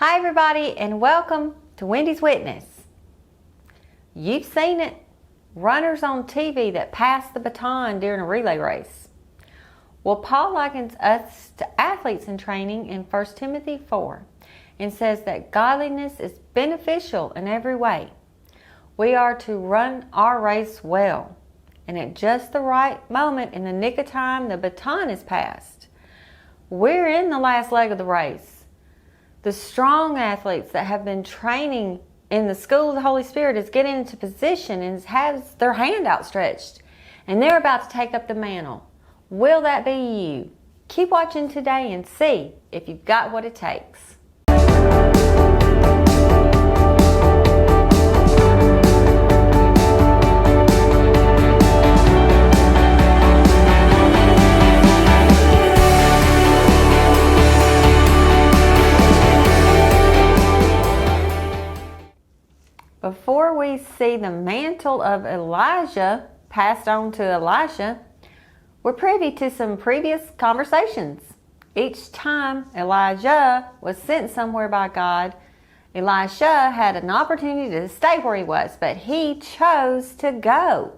Hi everybody, and welcome to Wendy's Witness. You've seen it, runners on TV that pass the baton during a relay race. Well, Paul likens us to athletes in training in 1 Timothy 4 and says that godliness is beneficial in every way. We are to run our race well, and at just the right moment in the nick of time, the baton is passed. We're in the last leg of the race. The strong athletes that have been training in the school of the Holy Spirit is getting into position and has their hand outstretched, and they're about to take up the mantle. Will that be you? Keep watching today and see if you've got what it takes. Before we see the mantle of Elijah passed on to Elisha, we're privy to some previous conversations. Each time Elijah was sent somewhere by God, Elisha had an opportunity to stay where he was, but he chose to go.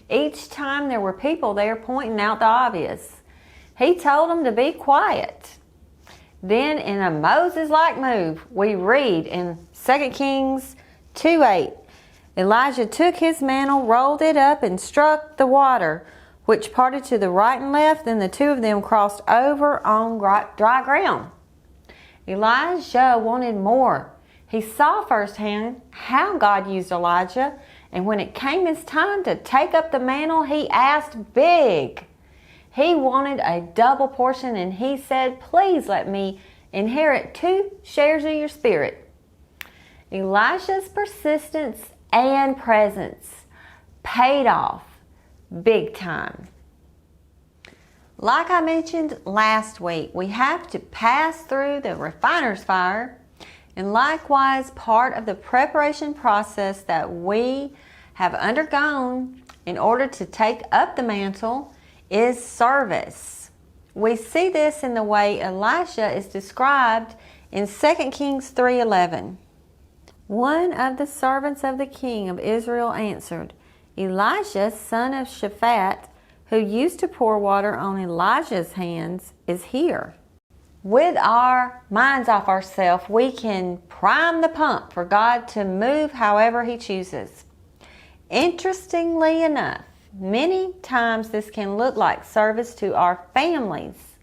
Each time there were people there pointing out the obvious. He told them to be quiet. Then in a Moses-like move, we read in 2 Kings 2:8, Elijah took his mantle, rolled it up, and struck the water, which parted to the right and left. Then the two of them crossed over on dry ground. Elijah wanted more. He saw firsthand how God used Elijah, and when it came his time to take up the mantle, he asked big. He wanted a double portion, and he said, "Please let me inherit 2 shares of your spirit." Elisha's persistence and presence paid off big time. Like I mentioned last week, we have to pass through the refiner's fire, and likewise part of the preparation process that we have undergone in order to take up the mantle is service. We see this in the way Elisha is described in 2 Kings 3:11. One of the servants of the king of Israel answered, "Elisha, son of Shaphat, who used to pour water on Elijah's hands, is here." With our minds off ourselves, we can prime the pump for God to move however He chooses. Interestingly enough, many times this can look like service to our families.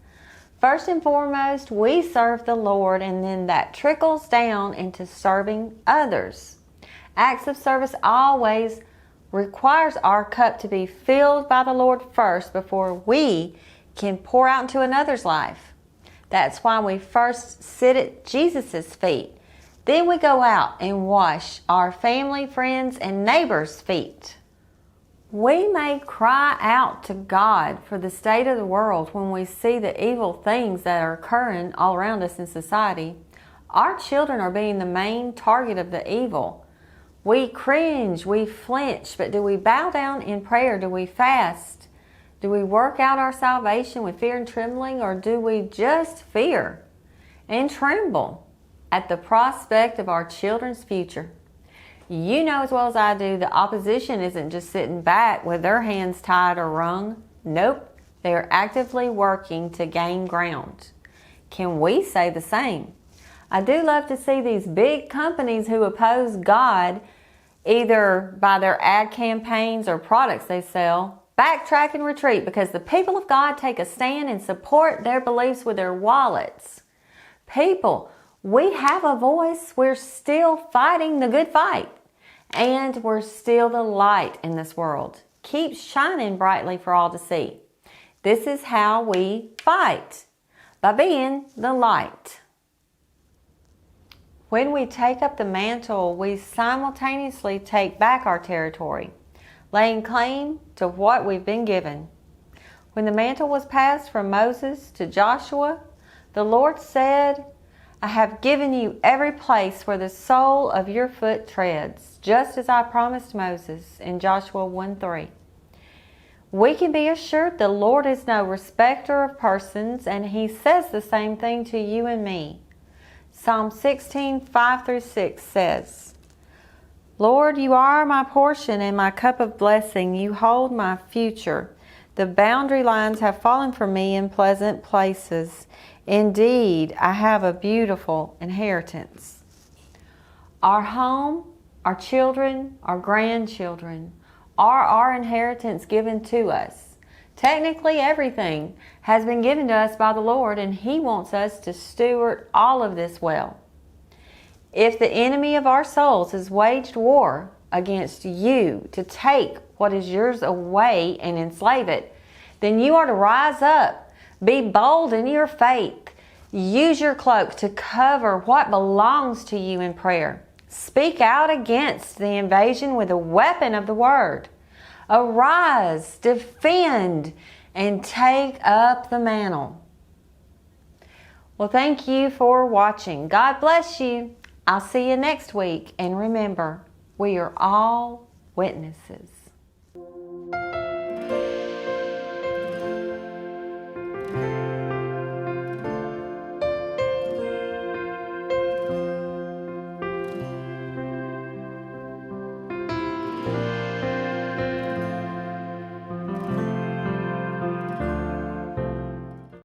First and foremost, we serve the Lord, and then that trickles down into serving others. Acts of service always requires our cup to be filled by the Lord first before we can pour out into another's life. That's why we first sit at Jesus' feet. Then we go out and wash our family, friends, and neighbors' feet. We may cry out to God for the state of the world when we see the evil things that are occurring all around us in society. Our children are being the main target of the evil. We cringe, we flinch, but do we bow down in prayer? Do we fast? Do we work out our salvation with fear and trembling, or do we just fear and tremble at the prospect of our children's future? You know as well as I do, the opposition isn't just sitting back with their hands tied or wrung. Nope, they are actively working to gain ground. Can we say the same? I do love to see these big companies who oppose God, either by their ad campaigns or products they sell, backtrack and retreat because the people of God take a stand and support their beliefs with their wallets. People, we have a voice. We're still fighting the good fight. And we're still the light in this world. Keep shining brightly for all to see. This is how we fight, by being the light. When we take up the mantle, we simultaneously take back our territory, laying claim to what we've been given. When the mantle was passed from Moses to Joshua, the Lord said, "I have given you every place where the sole of your foot treads, just as I promised Moses," in Joshua 1:3. We can be assured the Lord is no respecter of persons, and He says the same thing to you and me. Psalm 16:5-6 says, Lord, you are my portion and my cup of blessing. You hold my future. The boundary lines have fallen for me in pleasant places. Indeed, I have a beautiful inheritance. Our home, our children, our grandchildren are our inheritance given to us. Technically, everything has been given to us by the Lord, and He wants us to steward all of this well. If the enemy of our souls has waged war against you to take what is yours away and enslave it, then you are to rise up, be bold in your faith, use your cloak to cover what belongs to you in prayer. Speak out against the invasion with the weapon of the word. Arise, defend, and take up the mantle. Well, thank you for watching. God bless you. I'll see you next week. And remember, we are all witnesses.